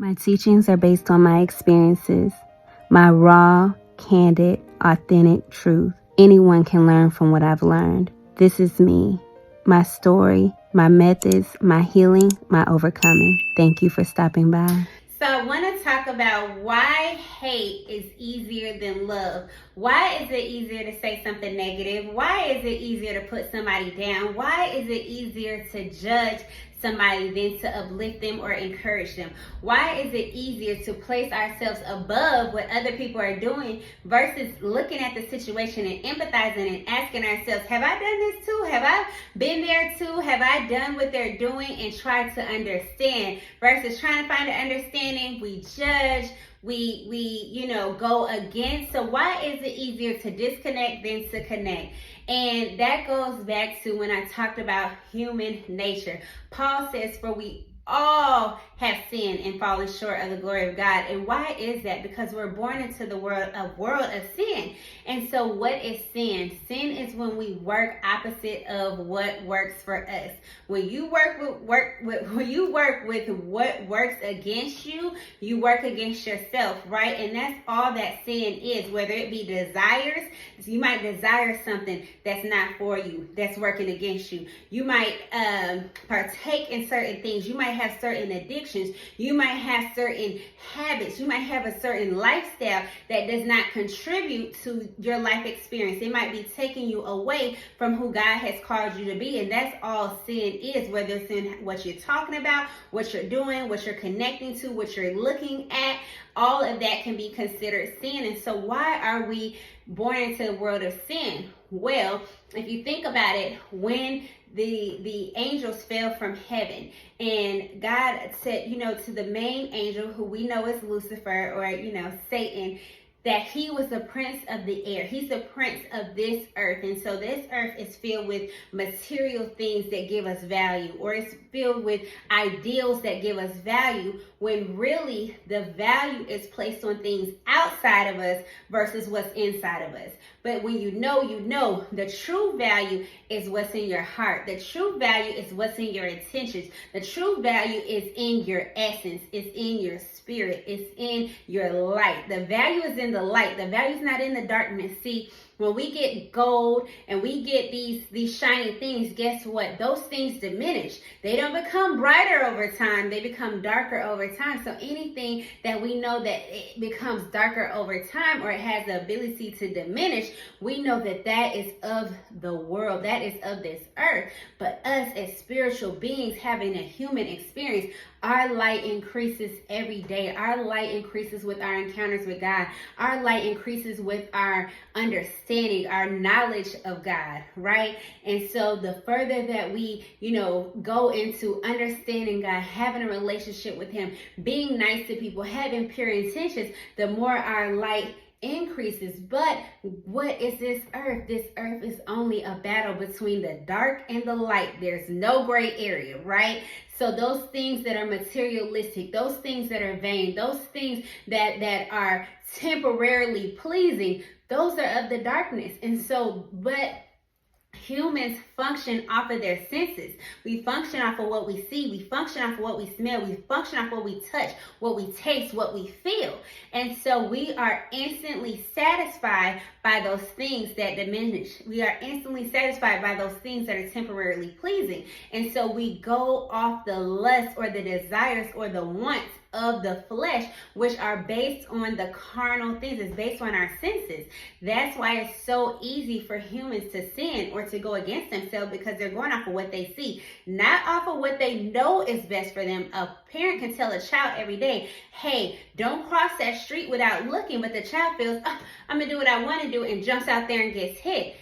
My teachings are based on my experiences, my raw, candid, authentic truth. Anyone can learn from what I've learned. This is me, my story, my methods, my healing, my overcoming. Thank you for stopping by. So I want to talk about why hate is easier than love. Why is it easier to say something negative? Why is it easier to put somebody down? Why is it easier to judge somebody than to uplift them or encourage them? Why is it easier to place ourselves above what other people are doing versus looking at the situation and empathizing and asking ourselves, have I done this too? Have I been there too? Have I done what they're doing? And try to understand versus trying to find an understanding. We judge, we go against. So why is it easier to disconnect than to connect? And that goes back to when I talked about human nature. Paul says, for we all have sinned and fallen short of the glory of God. And why is that? Because we're born into the world of sin. And so what is sin? Sin is when we work opposite of what works for us. When you work with what works against you, you work against yourself, right? And that's all that sin is, whether it be desires. You might desire something that's not for you, that's working against you. You might partake in certain things. You might have certain addictions. You might have certain habits. You might have a certain lifestyle that does not contribute to your life experience. It might be taking you away from who God has called you to be. And that's all sin is, whether it's in what you're talking about, what you're doing, what you're connecting to, what you're looking at. All of that can be considered sin. And so why are we born into the world of sin? Well, if you think about it, when the angels fell from heaven and God said, to the main angel, who we know as Lucifer or, Satan, that he was the prince of the air. He's the prince of this earth. And so this earth is filled with material things that give us value, or it's filled with ideals that give us value, when really the value is placed on things outside of us versus what's inside of us. But when you know, the true value is what's in your heart. The true value is what's in your intentions. The true value is in your essence. It's in your spirit. It's in your light. The value is in the light. The value is not in the darkness. See, when we get gold and we get these shiny things, guess what? Those things diminish. They don't become brighter over time. They become darker over time. So anything that we know that it becomes darker over time, or it has the ability to diminish, we know that that is of the world. That is of this earth. But us as spiritual beings having a human experience, our light increases every day. Our light increases with our encounters with God. Our light increases with our understanding, our knowledge of God, right? And so the further that we, go into understanding God, having a relationship with Him, being nice to people, having pure intentions, the more our light increases. But what is this earth? This earth is only a battle between the dark and the light. There's no gray area, right? So those things that are materialistic, those things that are vain, those things that are temporarily pleasing, those are of the darkness. And so, but humans function off of their senses. We function off of what we see. We function off of what we smell. We function off what we touch, what we taste, what we feel. And so we are instantly satisfied by those things that diminish. We are instantly satisfied by those things that are temporarily pleasing. And so we go off the lust or the desires or the wants of the flesh, which are based on the carnal things. It's based on our senses. That's why it's so easy for humans to sin or to go against themselves, because they're going off of what they see, not off of what they know is best for them. A parent can tell a child every day, hey, don't cross that street without looking, but the child feels, I'm gonna do what I want to do, and jumps out there and gets hit.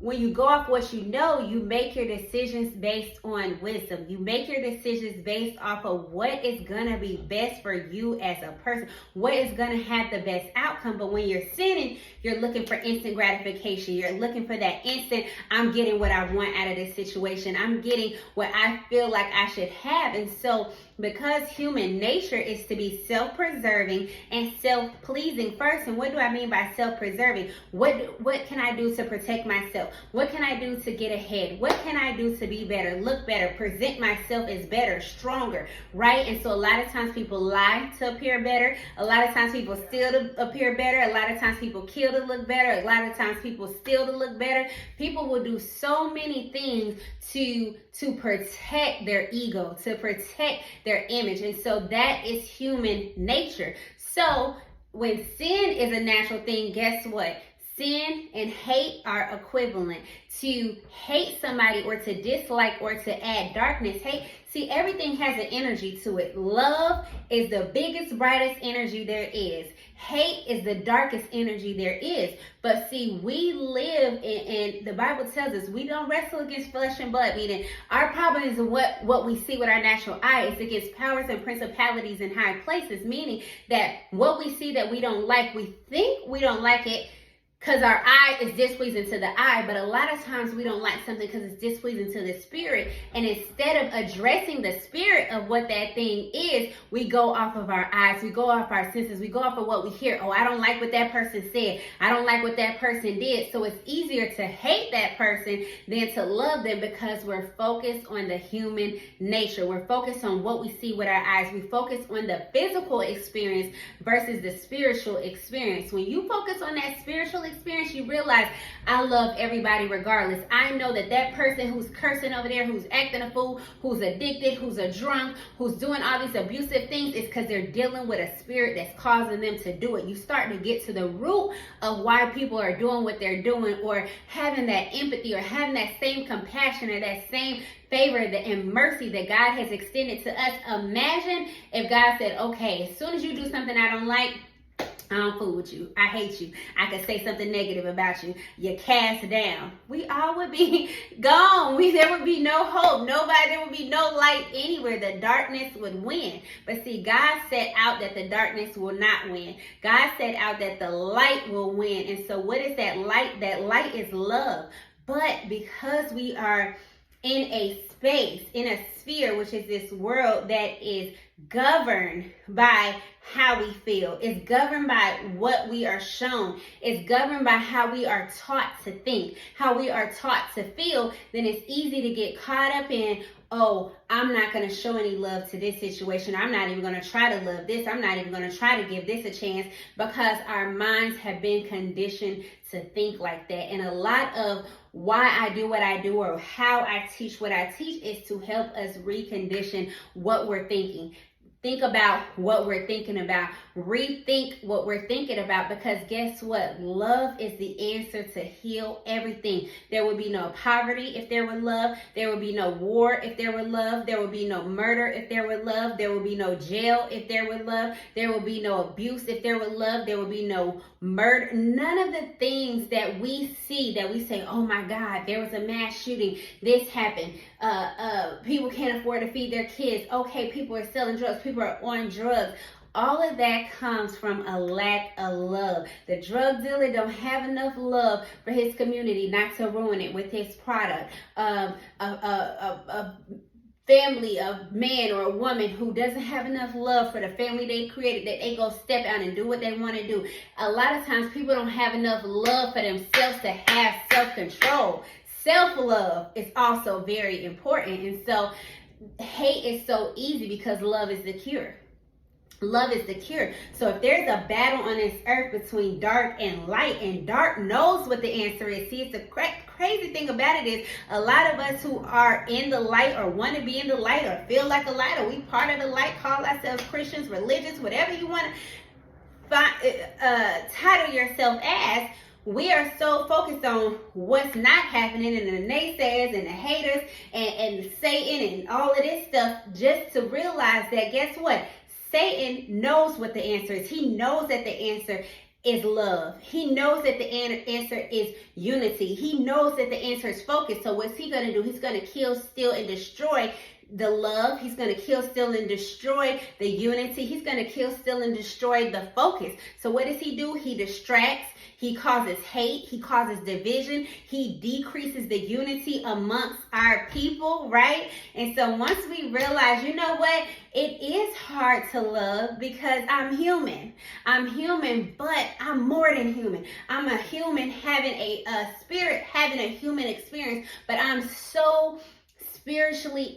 When you go off what you know, you make your decisions based on wisdom. You make your decisions based off of what is going to be best for you as a person, what is going to have the best outcome. But when you're sinning, you're looking for instant gratification. You're looking for that instant, I'm getting what I want out of this situation. I'm getting what I feel like I should have. And so because human nature is to be self-preserving and self-pleasing first. And what do I mean by self-preserving? What can I do to protect myself? What can I do to get ahead? What can I do to be better, look better, present myself as better, stronger, right? And so a lot of times people lie to appear better. A lot of times people steal to appear better. A lot of times people kill to look better. A lot of times people steal to look better. People will do so many things to protect their ego, to protect their image. And so that is human nature. So when sin is a natural thing, guess what? Sin and hate are equivalent. To hate somebody or to dislike or to add darkness, hate, see, everything has an energy to it. Love is the biggest, brightest energy there is. Hate is the darkest energy there is. But see, we live and the Bible tells us we don't wrestle against flesh and blood, meaning our problem is what we see with our natural eye. It's against powers and principalities in high places, meaning that what we see that we don't like, we think we don't like it because our eye is displeasing to the eye, but a lot of times we don't like something because it's displeasing to the spirit. And instead of addressing the spirit of what that thing is, we go off of our eyes, we go off our senses, we go off of what we hear. Oh, I don't like what that person said. I don't like what that person did. So it's easier to hate that person than to love them because we're focused on the human nature. We're focused on what we see with our eyes. We focus on the physical experience versus the spiritual experience. When you focus on that spiritual experience, you realize I love everybody regardless. I know that that person who's cursing over there, who's acting a fool, who's addicted, who's a drunk, who's doing all these abusive things is because they're dealing with a spirit that's causing them to do it. You start to get to the root of why people are doing what they're doing, or having that empathy, or having that same compassion, or that same favor and mercy that God has extended to us. Imagine if God said, okay, as soon as you do something I don't like, I don't fool with you. I hate you. I could say something negative about you. You're cast down. We all would be gone. There would be no hope. There would be no light anywhere. The darkness would win. But see, God set out that the darkness will not win. God set out that the light will win. And so what is that light? That light is love. But because we are in a space, in a sphere, which is this world that is governed by how we feel, it's governed by what we are shown, it's governed by how we are taught to think, how we are taught to feel, then it's easy to get caught up in, oh, I'm not going to show any love to this situation. I'm not even going to try to love this. I'm not even going to try to give this a chance, because our minds have been conditioned to think like that. And a lot of why I do what I do, or how I teach what I teach, is to help us recondition what we're thinking. Think about what we're thinking about. Rethink what we're thinking about, because guess what? Love is the answer to heal everything. There would be no poverty if there were love. There would be no war if there were love. There would be no murder if there were love. There would be no jail if there were love. There would be no abuse if there were love. There would be no murder. None of the things that we see that we say, oh my God, there was a mass shooting. This happened. People can't afford to feed their kids. Okay, people are selling drugs. People are on drugs. All of that comes from a lack of love. The drug dealer don't have enough love for his community not to ruin it with his product. A family, a man or a woman who doesn't have enough love for the family they created, that they go step out and do what they want to do. A lot of times people don't have enough love for themselves to have self-control. Self-love is also very important. And so hate is so easy because love is the cure. Love is the cure. So if there's a battle on this earth between dark and light, and dark knows what the answer is. See, it's the crazy thing about it is, a lot of us who are in the light, or want to be in the light, or feel like a light, or we part of the light, call ourselves Christians, religious, whatever you want to title yourself as, we are so focused on what's not happening, and the naysayers and the haters and Satan and all of this stuff, just to realize that, guess what? Satan knows what the answer is. He knows that the answer is love. He knows that the answer is unity. He knows that the answer is focus. So what's he going to do? He's going to kill, steal, and destroy the love. He's going to kill, steal, and destroy the unity. He's going to kill, steal, and destroy the focus. So what does he do? He distracts. He causes hate. He causes division. He decreases the unity amongst our people, right? And so once we realize, you know what? It is hard to love because I'm human. I'm human, but I'm more than human. I'm a human having a spirit, having a human experience, but I'm so spiritually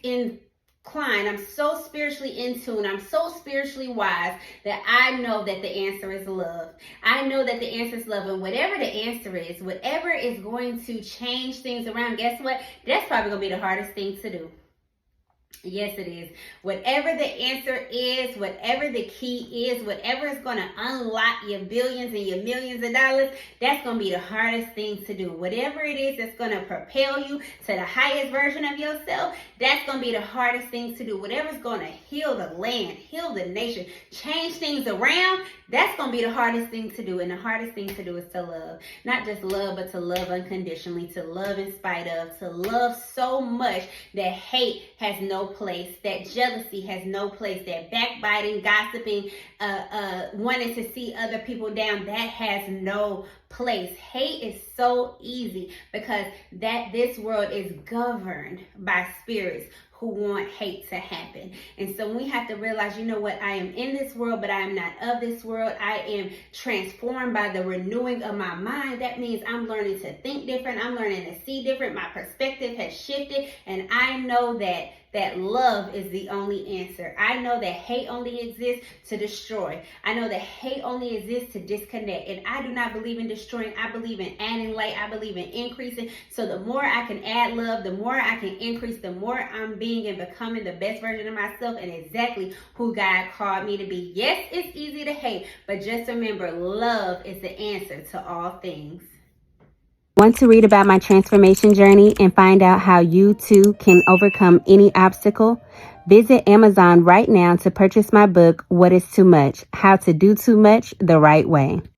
inclined. I'm so spiritually in tune. I'm so spiritually wise that I know that the answer is love. I know that the answer is love. And whatever the answer is, whatever is going to change things around, guess what? That's probably going to be the hardest thing to do. Yes, it is. Whatever the answer is, whatever the key is, whatever is going to unlock your billions and your millions of dollars, that's going to be the hardest thing to do. Whatever it is that's going to propel you to the highest version of yourself, that's going to be the hardest thing to do. Whatever's going to heal the land, heal the nation, change things around, that's going to be the hardest thing to do. And the hardest thing to do is to love. Not just love, but to love unconditionally, to love in spite of, to love so much that hate has no place, that jealousy has no place, that backbiting, gossiping, wanting to see other people down, that has no place. Hate is so easy because this world is governed by spirits who want hate to happen. And so we have to realize, you know what, I am in this world, but I am not of this world. I am transformed by the renewing of my mind. That means I'm learning to think different. I'm learning to see different. My perspective has shifted, and I know that love is the only answer. I know that hate only exists to destroy. I know that hate only exists to disconnect. And I do not believe in destroying. I believe in adding light. I believe in increasing. So the more I can add love, the more I can increase, the more I'm being and becoming the best version of myself and exactly who God called me to be. Yes, it's easy to hate, but just remember, love is the answer to all things. Want to read about my transformation journey and find out how you too can overcome any obstacle? Visit Amazon right now to purchase my book, What is Too Much? How to Do Too Much the Right Way.